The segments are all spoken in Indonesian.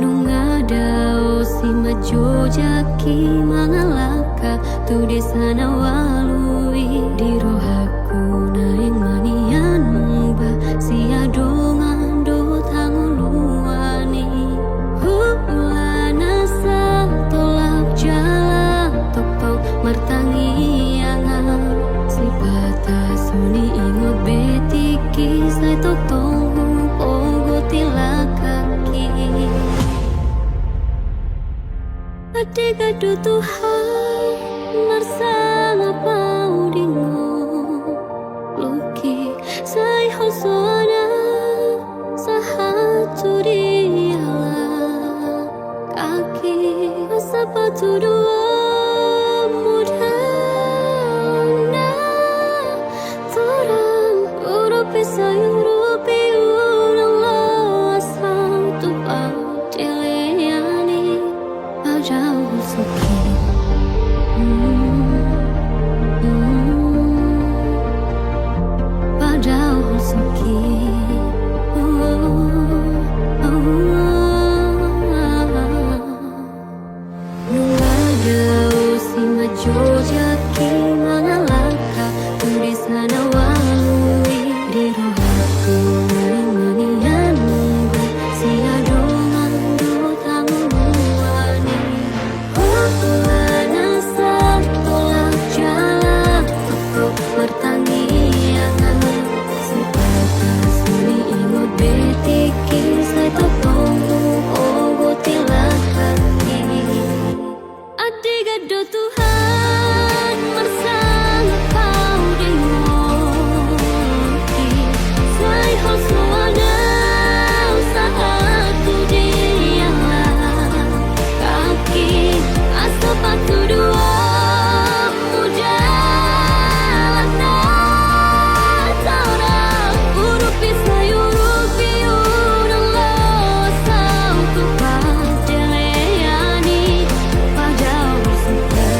Nungadao si majojaki mangalaka tu desa na walui di rohaku naing manian ba si adongan do tanguluani hulana sa tolak jalan topau martangi angan si batas suni ingot betiki sai totong ogo tilakaki Adega do Tuhan marsama pau dingo Luki sai hosona sahatu diala Kaki sepatu dua mudana Torang urupi sayurupi ulang lo asal tupau Diliani Jauh suki Padahal suki Nungadao si majojaki mangalaka tu di sana walui di rohaku naing manian ba si adongan do tanguluani Hulana sa tolak jalan topau martangi angan si batas suni ingot betiki sai topong ogo tilakaki Adega do Tuhan marsama pau dingoki sai hosoana sahatu diala kaki sepatu dua mudana Torang urupi sayurupi ulang lo asal tupau Diliani padahal suki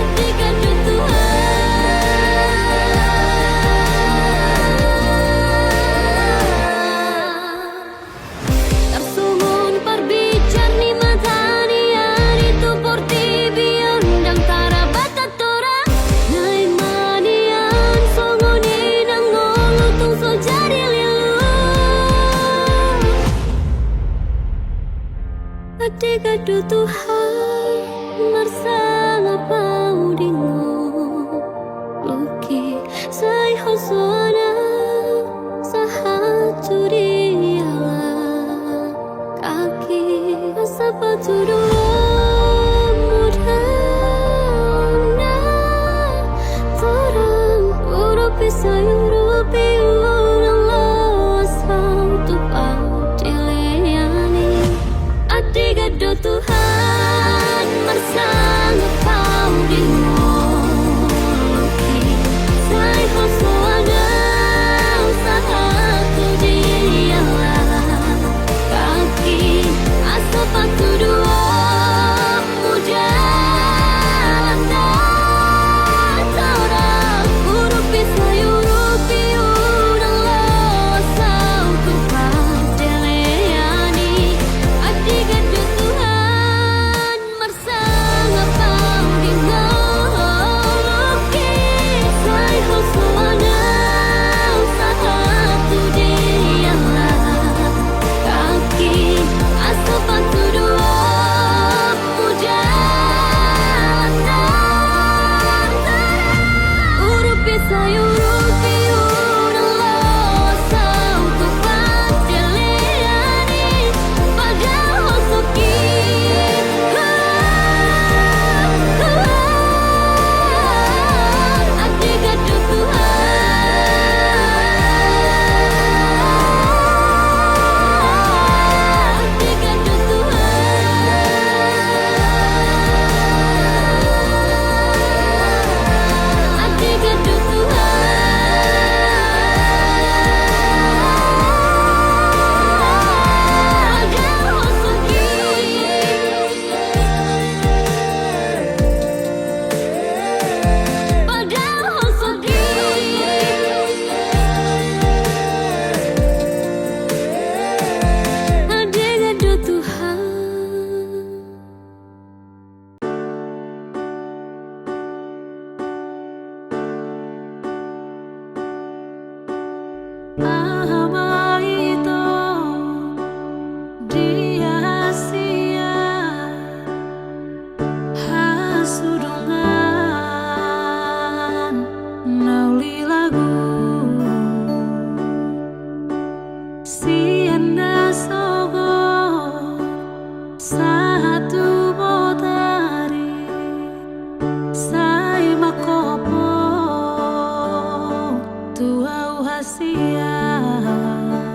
Adega do Tuhan Tersumun perbicar ni matani ari tu porti biondang tarabatat tora Nai manian songoni nang ngolu tung so jari lilu Adega do Tuhan marsama pau dingo Luki sai hosona sahatu diala Kaki sepatu dua mudana Torang urupi sayurupi ulang lo asal tupau Diliani Adega do Tuhan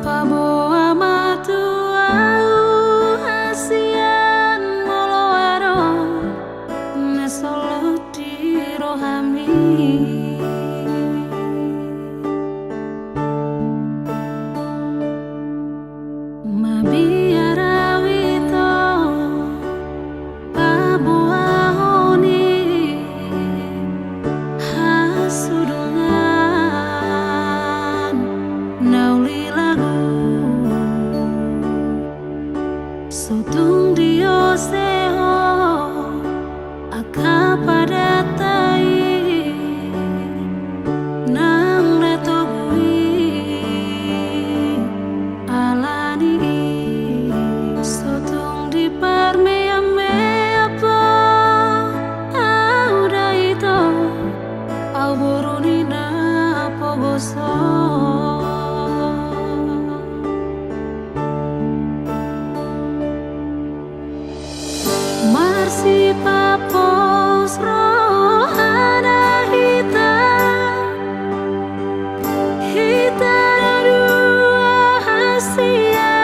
Paboa matua hasian moloaro nesolo dirohami. Mabiarawito paboa honi hasudungan nauli lagu sotung dioseho aka pada tai nang retogui alani sotung di parmeame apa auda itu au borunina pogoso. Marsi papos rohana hita dua hasia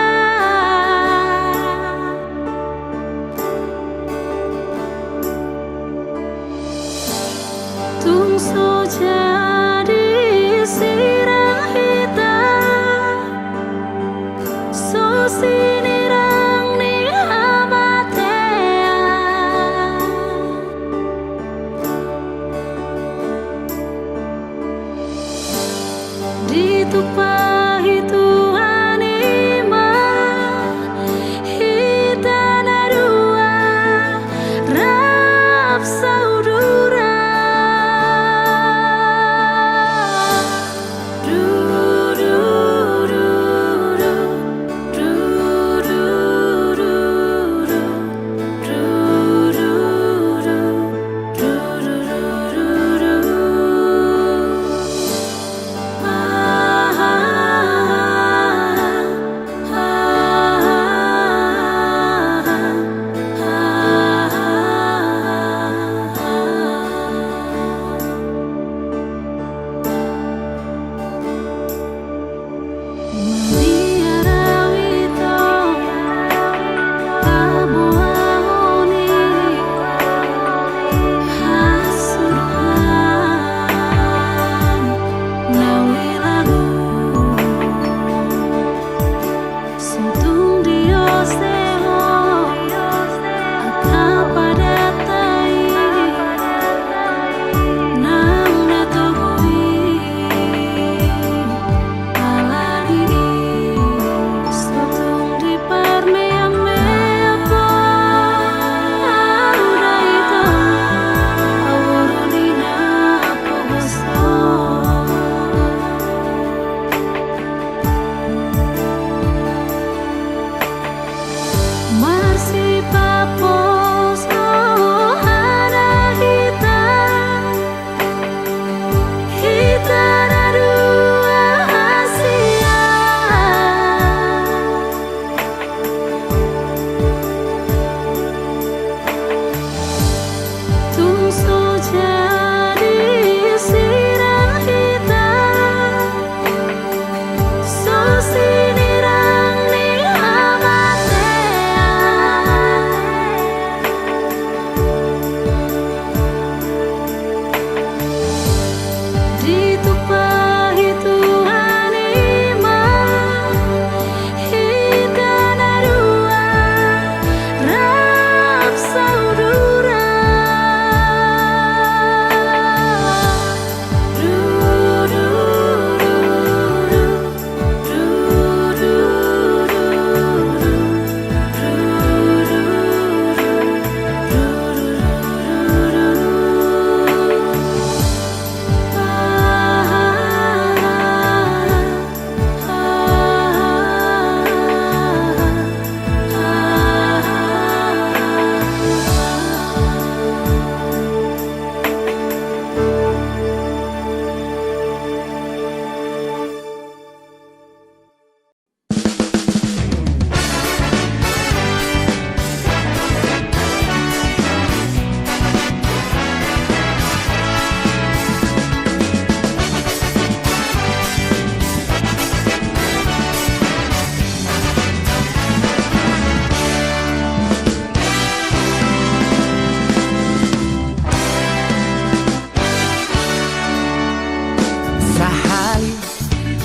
tungso jadi sirang hita so sinirang ni hamatea ditupahi Tuhan ima hita narua rap saudura du du du du du du du du du du du du.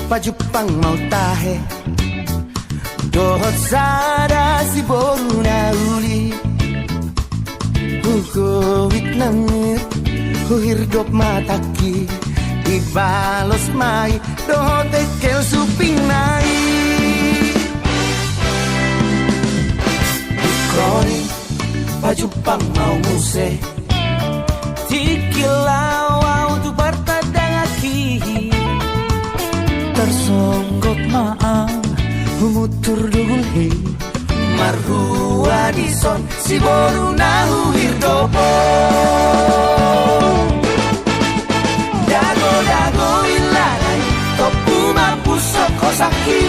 pajupang mau tahe dohot sada si boru na uli hugowit langit huhirdop mataki ibalos mai dohot ekel suping nai kroni pajupang mau muse tikilau tu partadang aki tersonggok maang humutur dugulhi marhua dison si boru nahu hirdopo dago dago ilanay topu mapusok kosaki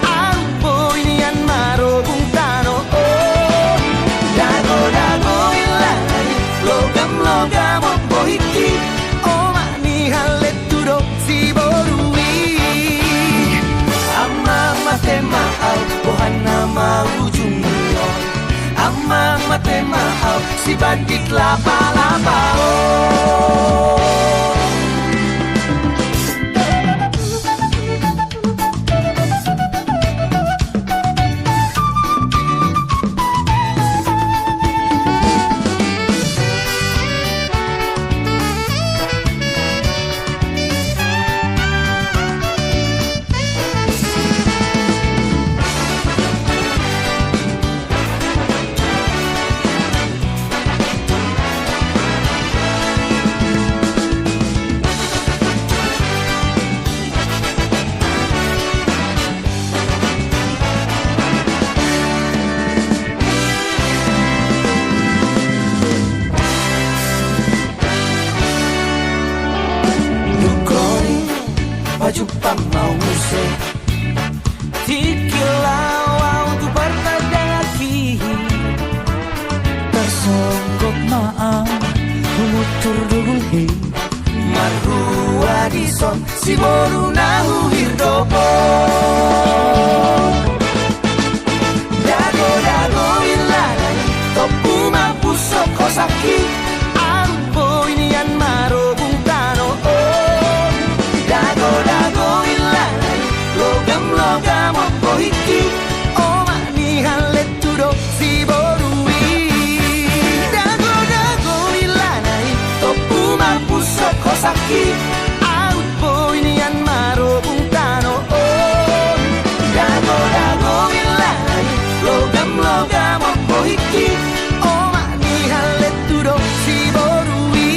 ampo inian marobung tano dago dago ilanay logam logam opo hiki oma ni halet tudok si borui amma mate maau ohana mau ujungnya amma mate maau si bandit lapa-lapa pajupang mau muse tikilau tu partadang aki tersonggok maang humutur dugulhi marhua dison si boru nahu hirdopo dago dago ilanay topu mapusok kosaki ampo inian marobung tano dago dago ilanay logam logam opo hiki oma ni halet tudok si borui dago dago ilanay topu mapusok kosaki ampo inian marobung tano dago dago ilanay logam logam opo hiki oma ni halet tudok si borui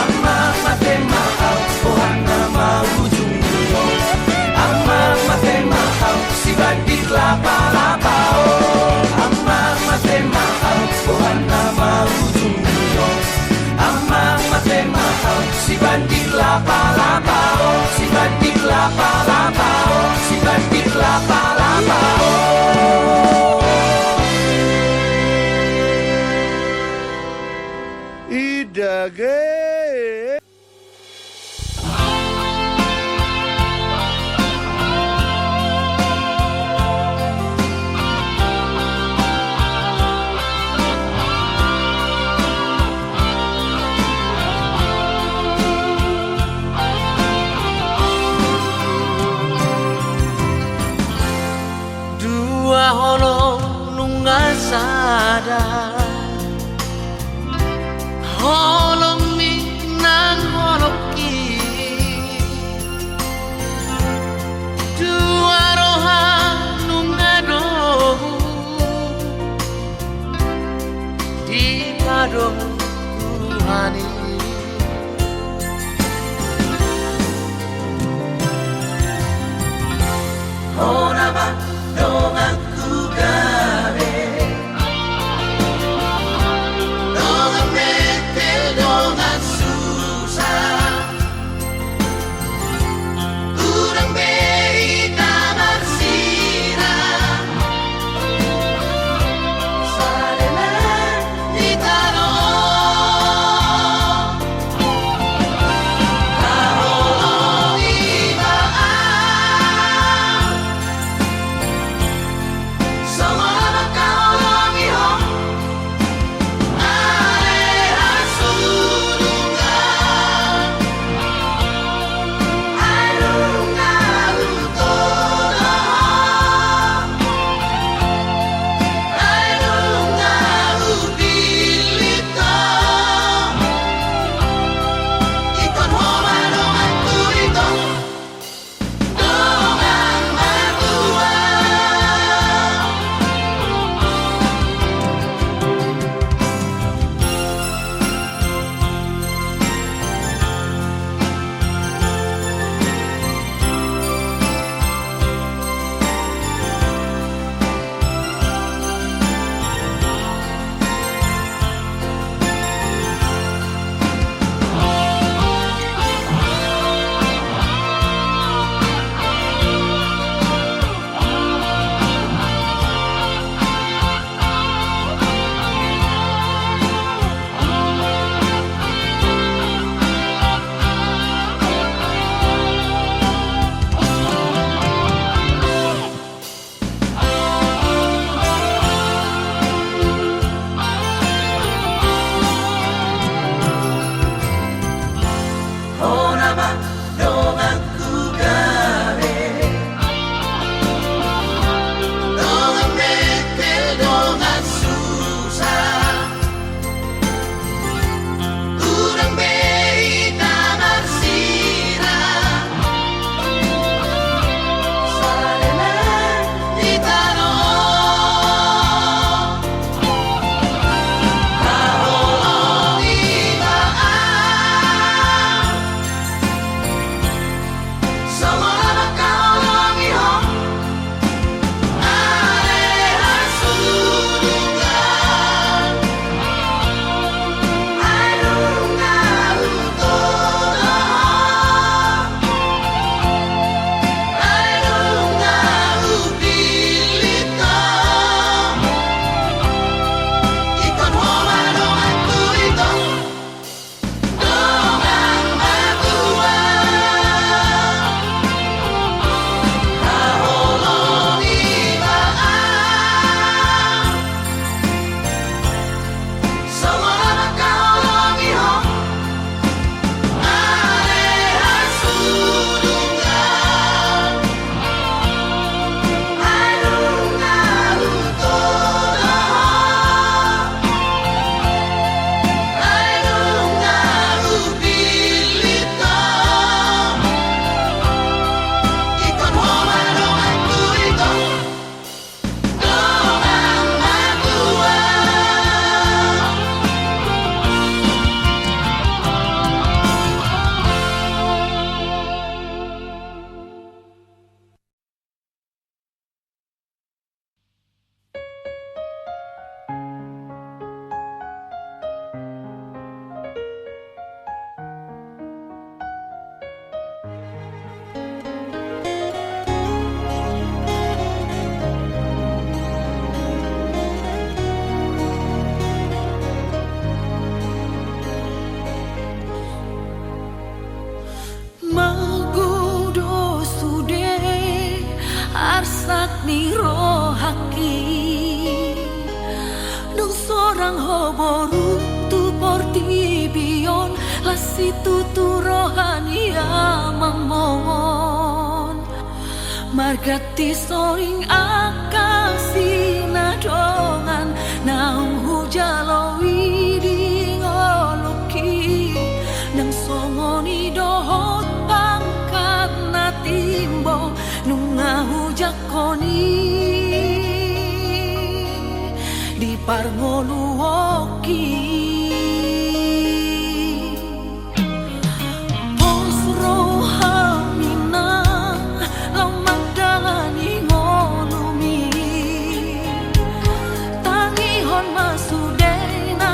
amma mate maau ohana mau ujungnya amma mate maau si bandit lapa-lapa amma mate maau ohana mau ujungnya amma mate maau si bandit lapa-lapa si bandit lapa-lapa si bandit lapa-lapa idage dua hono nungasada holong mi nang holoki dua roha nungado di pado Tuhani ora ba dong aku gawe dong metel dong susah kurang beri kabar sira sadela di tano kaholo ibaan orang hoboru tu porti bion la situ tu rohani amamon margati soring akasi nadongan naung hujalowi di ngoluki nang songoni dohot pangkat natimbo nunga hujakoni di parngoluoki posro hamina lamadani ngolumi tangihon masudena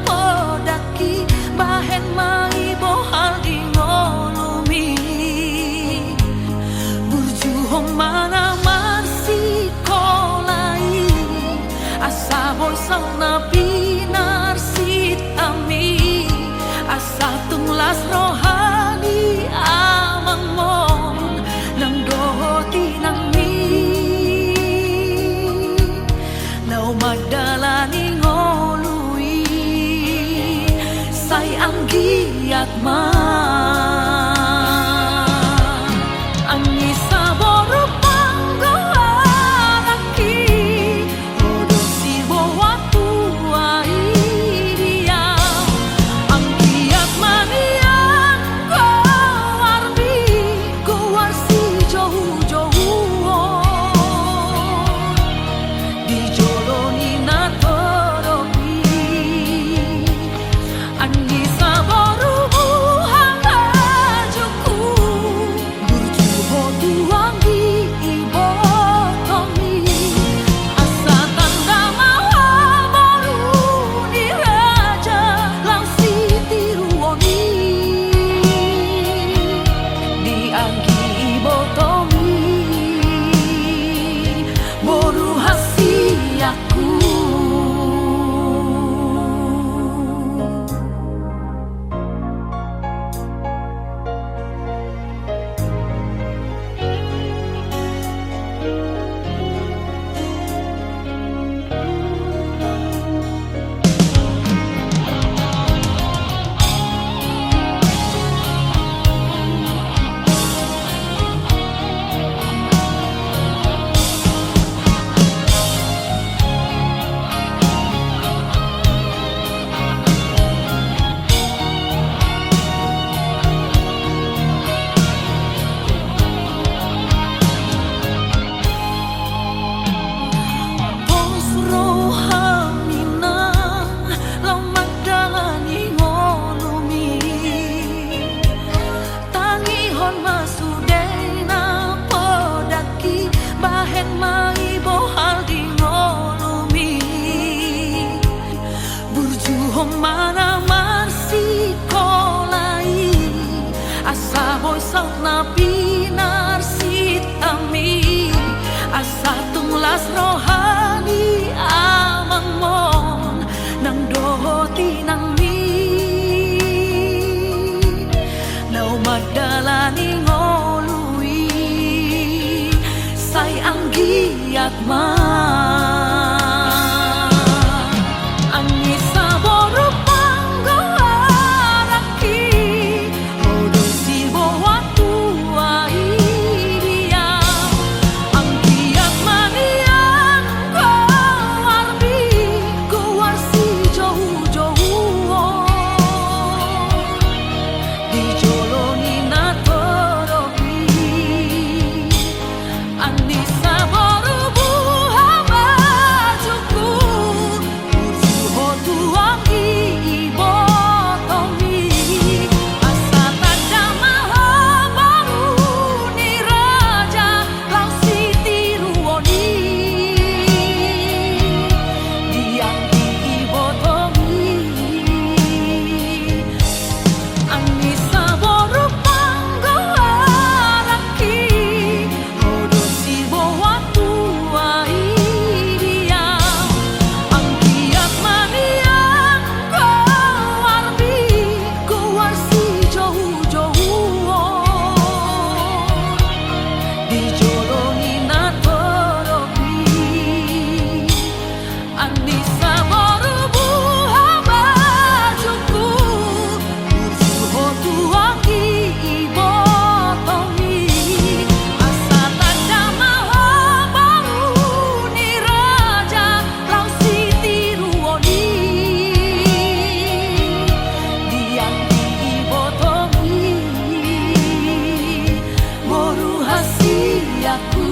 podaki bahen mai bohal di ngolumi burjuhong mana marsi kolai asa boy sang nabi narsitami asa tunglas rohani amangmon nang dohoti nang mi nau madalani ngolui say ang giat ma ang isa boru panggawaraki odo sibo watu airia ang giat manian gowar si jauh-jauh di joloni na toropi ang isa boru halajuku burjuho tuangi ibotomi asa tanda maha baru di raja lang sitiruoni di anggi ibotomi boru hasiaku posro hamina lamadalani ngolumi tangihon masudena podaki bahen mai bohal di ngolumi burjuhong mana marsi kolai asa boy sang nabi narsitami asa tunglas rohani amangmon nang dohoti nang mi nau madalani ngolui say ang giat ma ang isa boru panggawaraki odo sibo watu airia ang giat manian gowar si jauh-jauh di joloni na toropi ang isa boru buhabajuku burjuho tuangi ibotomi asa tanda maha baru ni raja lang sitiruoni di anggi ibotomi ang isa boru panggawaraki odo sibo watu airia ang giat manian gowar si jauh-jauh di joloni na toropi ang isa boru bahagiaku.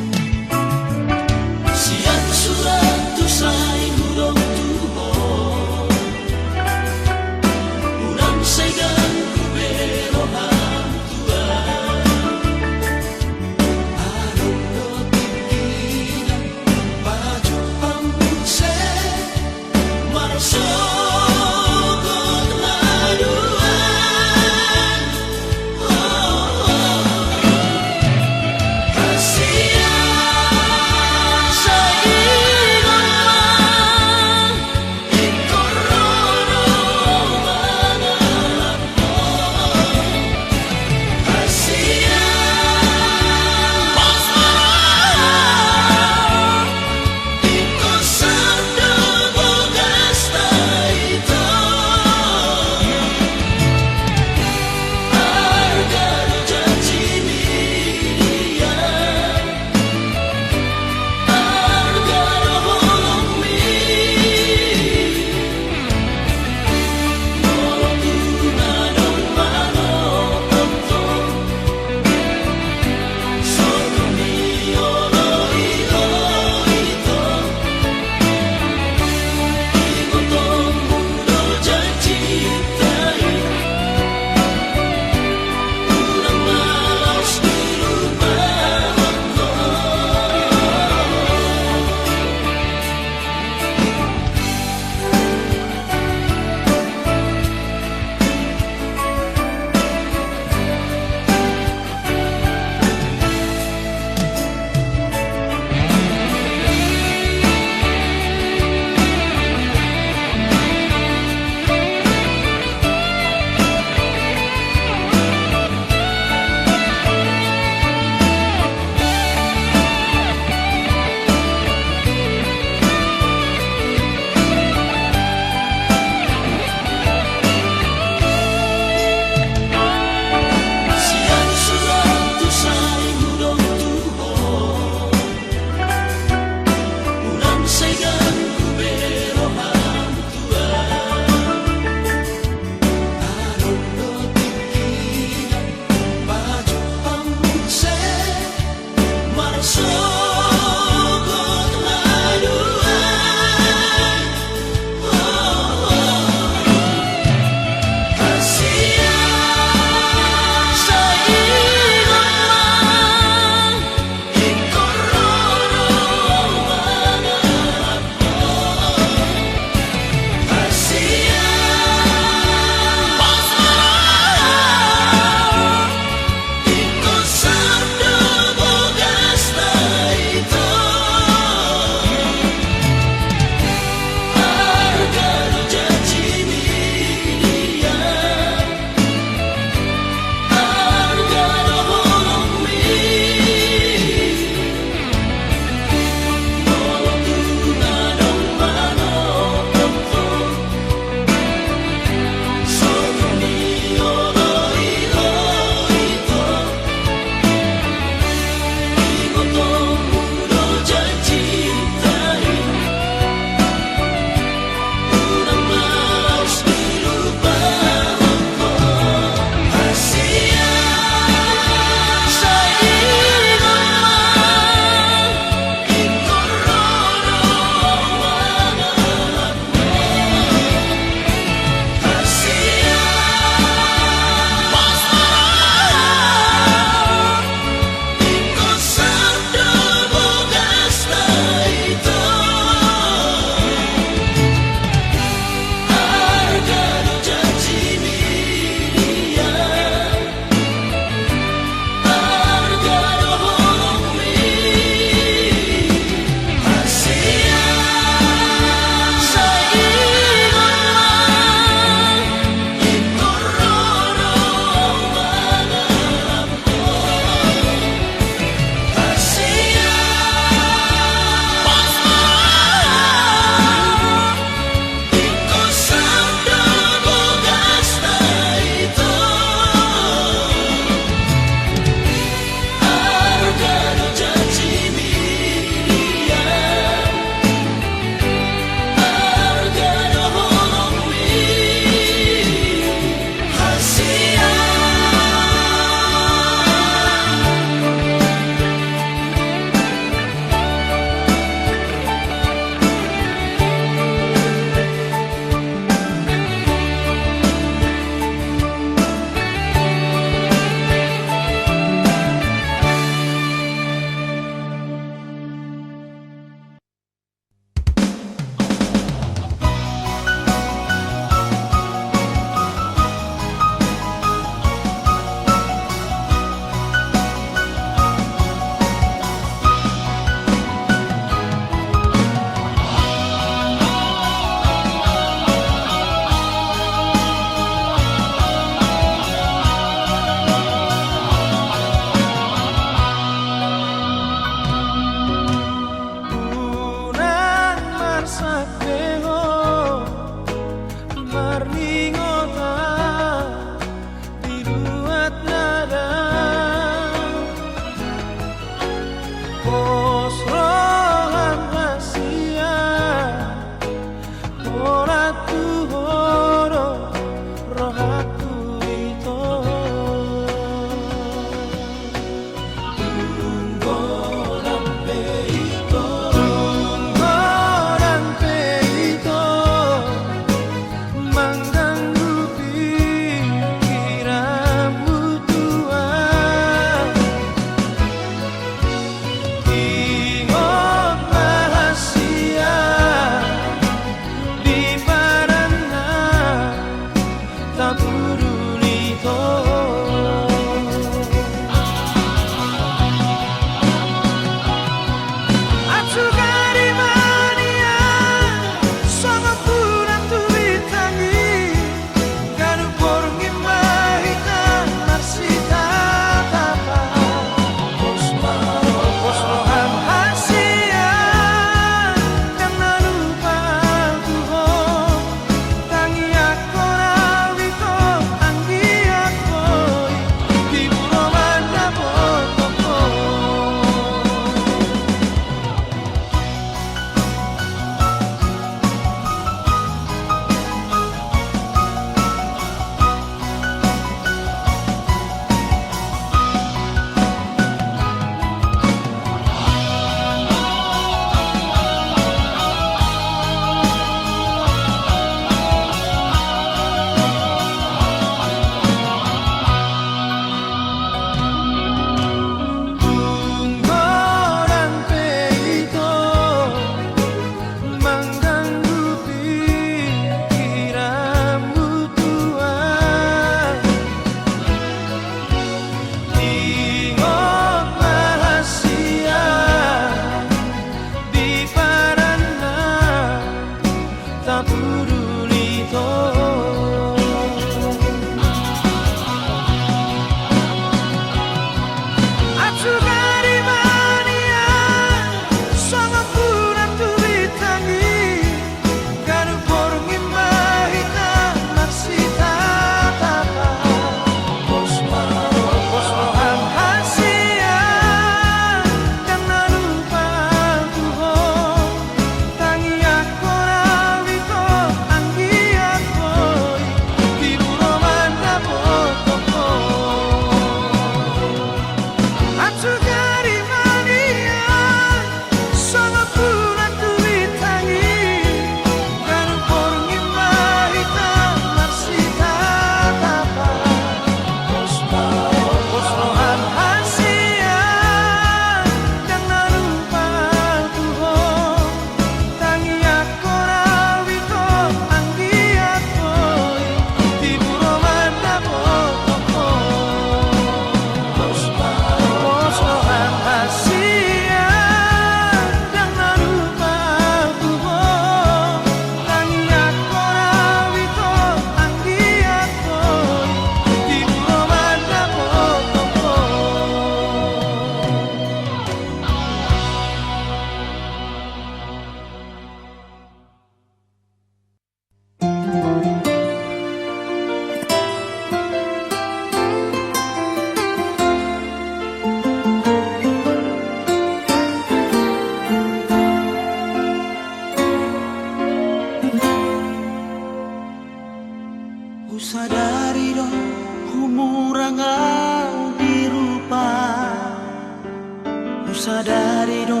sadari no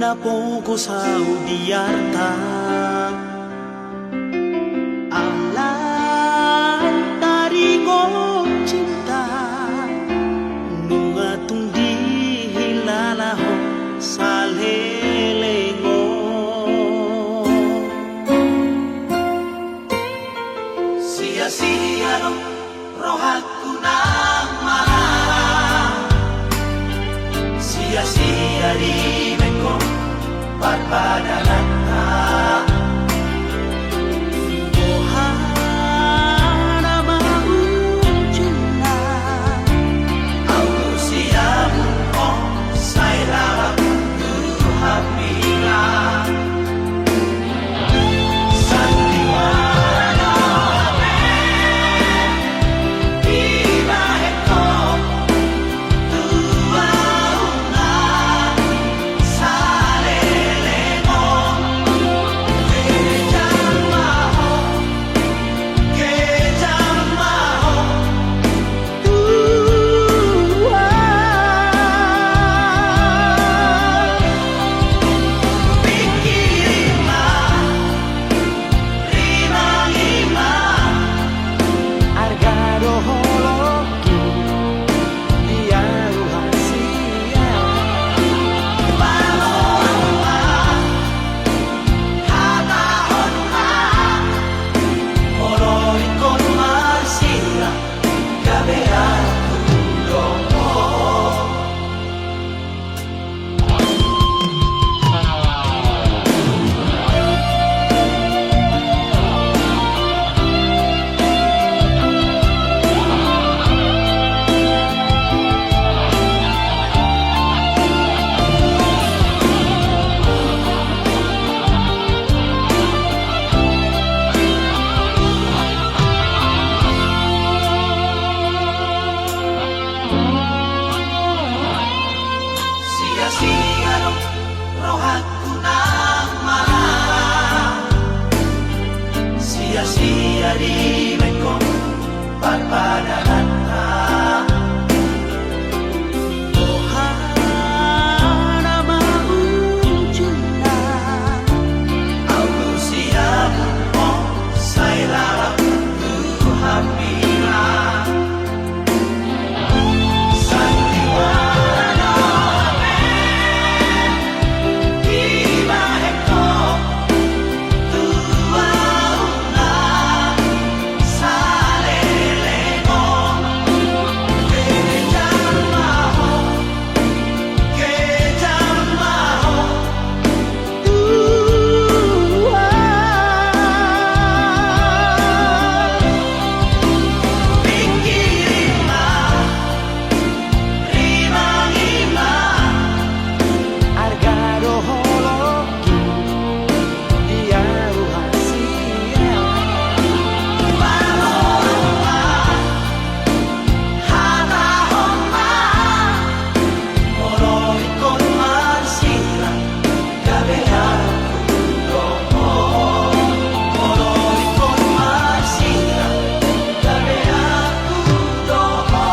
napogo sa udiyarta alay tari ko cinta nung atong di hilala ho sa lelengo Sia-sia no rohaku nang marah Sia-sia di meko barbadangan Ohana maujuna Aku siamu oh sairara tu hapira Sandiwara Viva Eko Tua una Salelemo Kejamaho Pikirima Rima-rima argado holoku dia rahasia Balonma Hata honma Oro ikon marsila Gabean tulomo Sia-sia no rohaku nang marah Sia-sia di meko barbadangan Ohana maujuna Aku siamu oh sairara tu hapira Sandiwara Viva Eko Tua una Salelemo Kejamaho Pikirima Rima-rima argado holoku dia rahasia Balonma Hata honma Oro ikon marsila Gabean tulomo Oro ikon marsila Gabean tulomo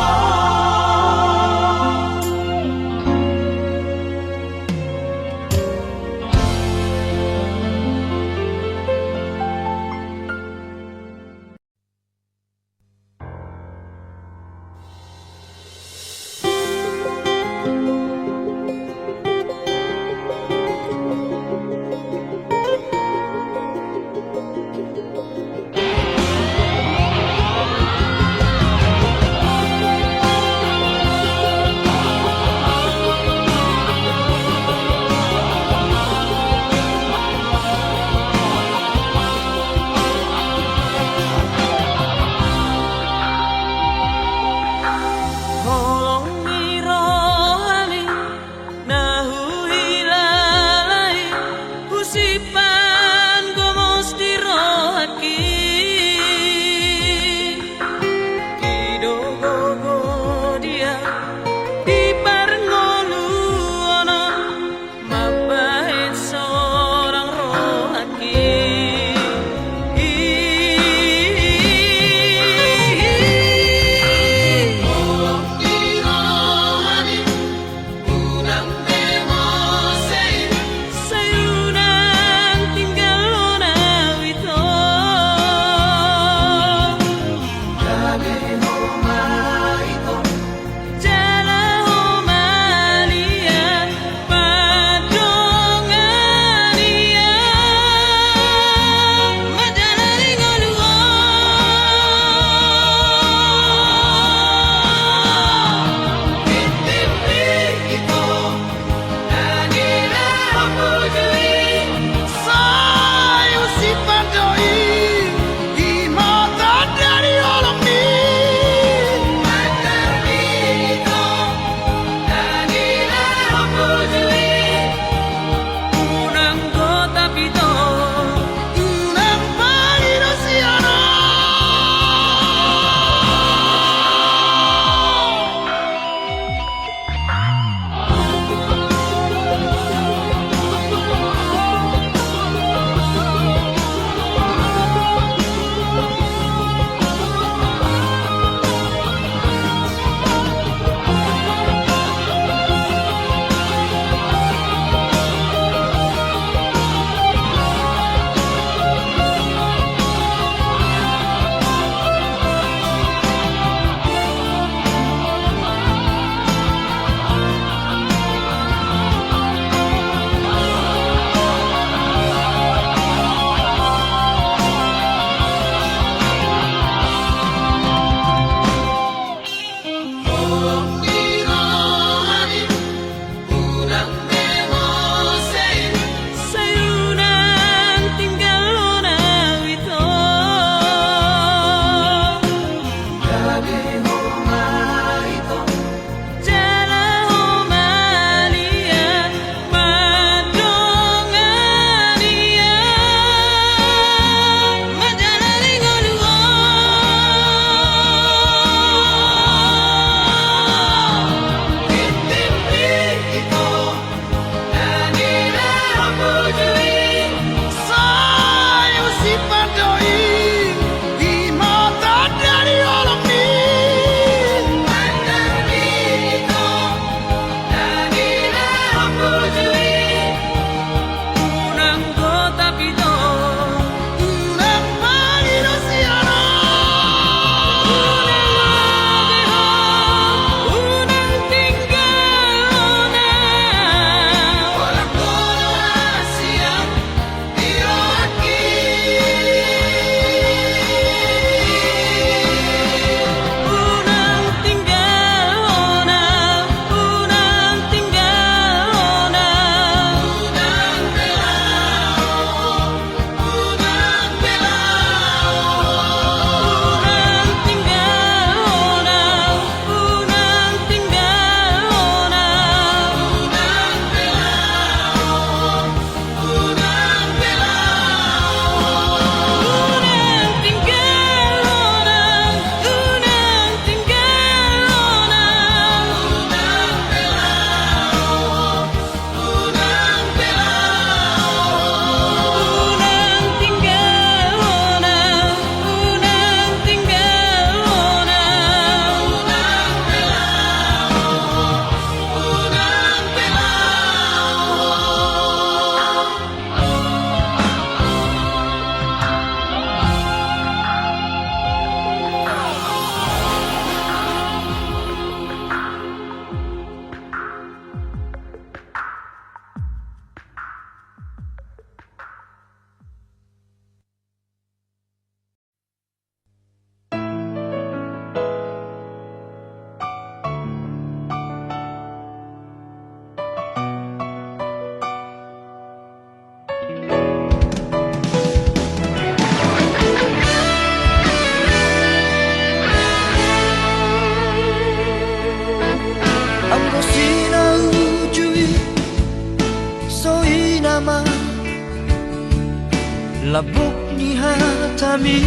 labok ni hatami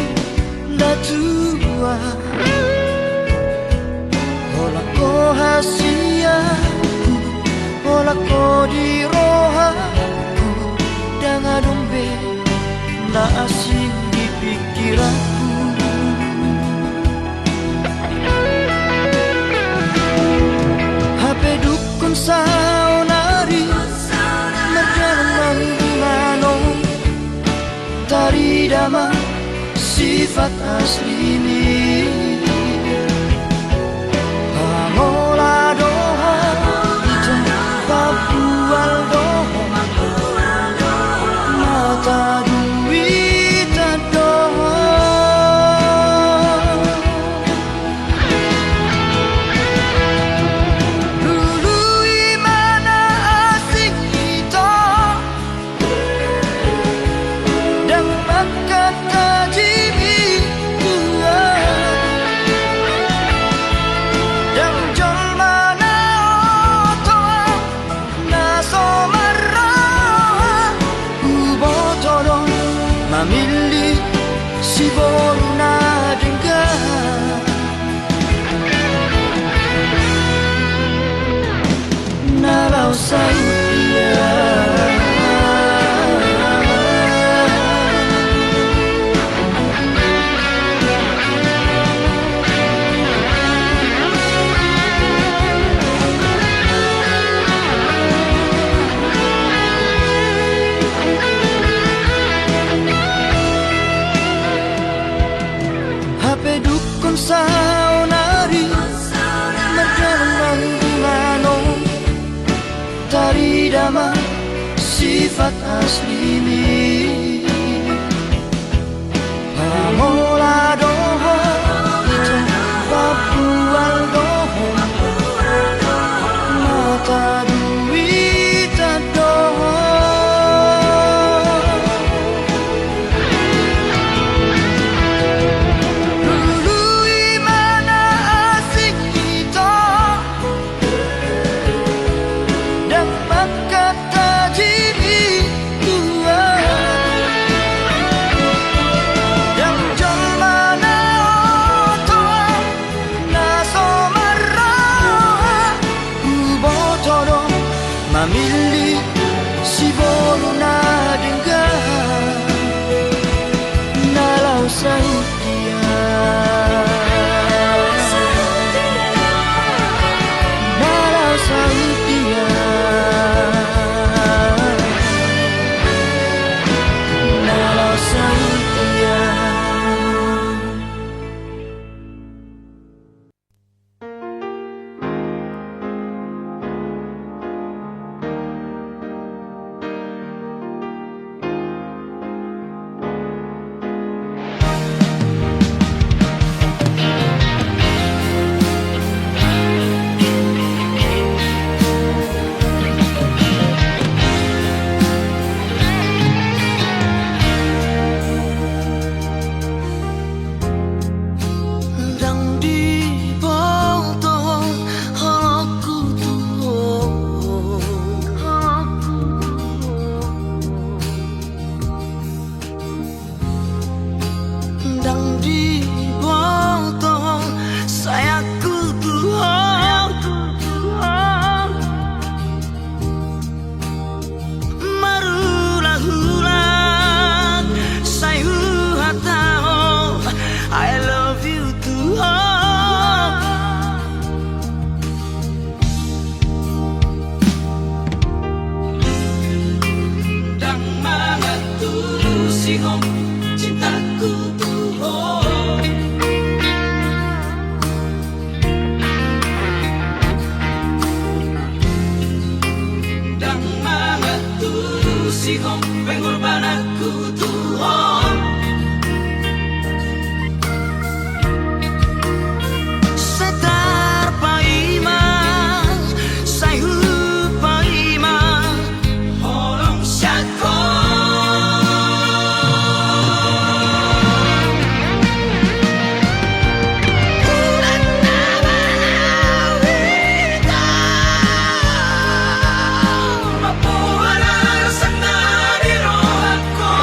datua Ola ko hasiaku Ola ko di rohaku Dengan dombe na asing di pikiranku HP dukun saunari Merjalan manong Tari dama sifat asli ini Pangola doha Itu papual doha Mata duit doha Dulu imana asing kita Dan makan tajimi tua Dan jol mana otoa Naso marah Ubotodon Mamili si boruna dengar Nalau saya HP dukun saunari Merjalan manong Tari dama sifat asli ini Pamola doha Itu papual doha Mata duit doha Dulu imana asik kita Dan makan tajimi tua Dan jol mana otoa Naso marah Ubotodo Mamili si boruna dengar Nalau sautia Nalau sautia Nalau sautia Dan di bawah aku Dan di bawah sayaku Marulah-ulah sayu hatao I love you Tuhan Dan mana tulusihom cintaku Tuhan Dan mana tulusihom pengorbananku Tuhan Setar paima sayu paima Holong syako Mapuana sana di rohako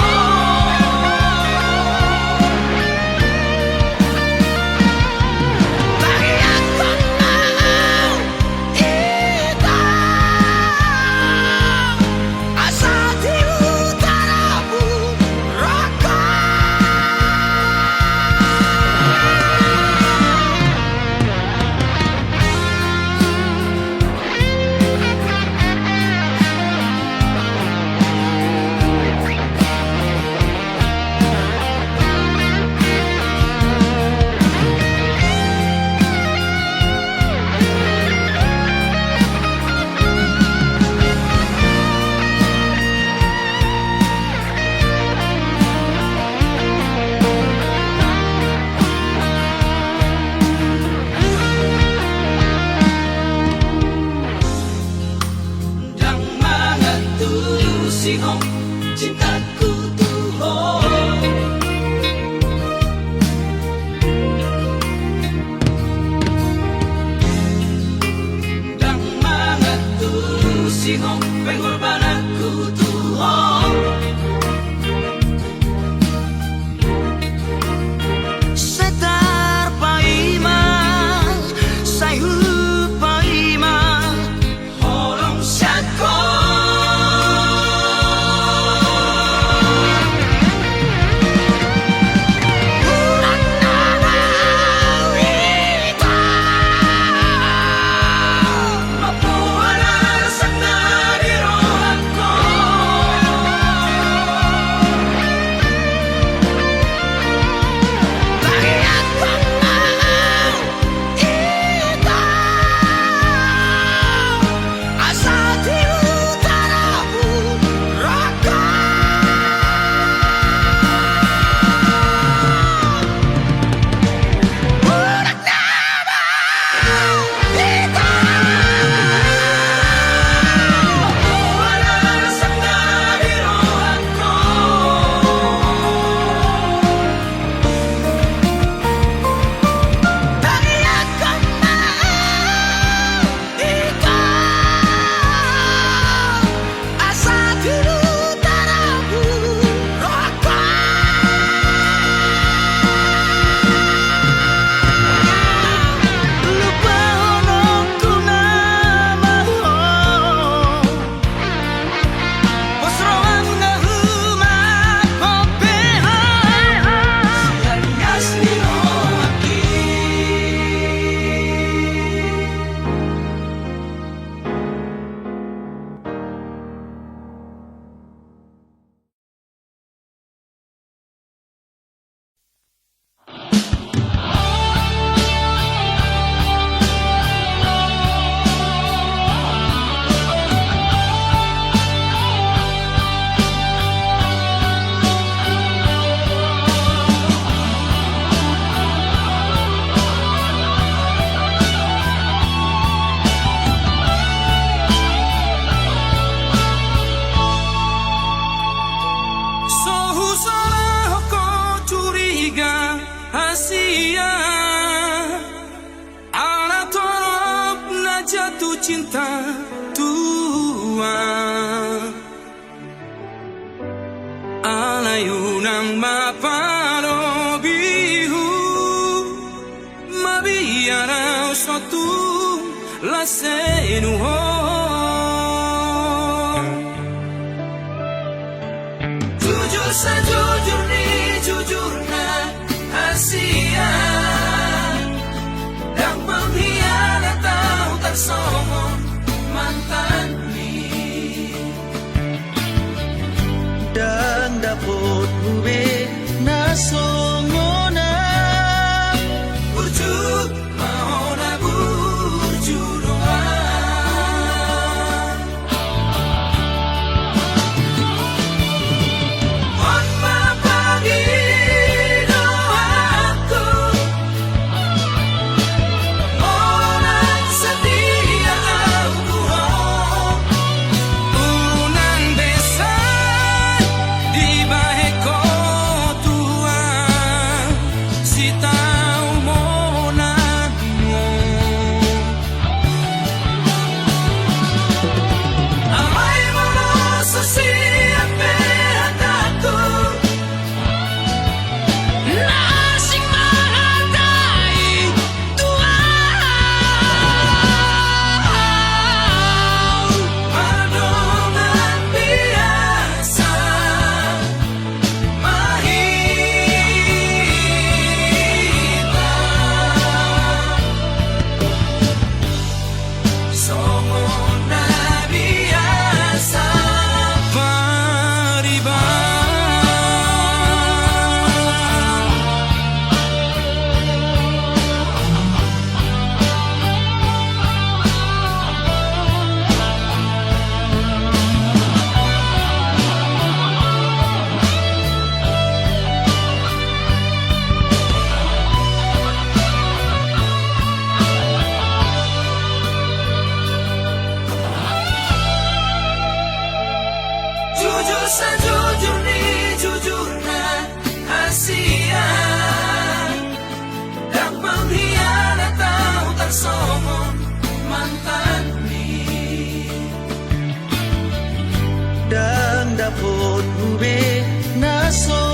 singong cintaku tuh dan mga singong pengorbananku tuh setar paima sayu paima holong syako cinta tua alayunang maparobihu mabiyaraw suatu lasenuho jujur sejujur ni jujurna Asia dan pengkhianat tahu tersongong mantan ni dan dapat bube nasongona burju mahona burju doa on mapagi doaku orang setia aku unang besan di baheko tua si tahu monanmu amai mono sesiape hataku nasing menghargai Tuhan padongan biasa mahita songona biasa pariba sa jujur ni jujur na hasian dak mengkhianat tau tak somon mantan ni Dang dapot ube naso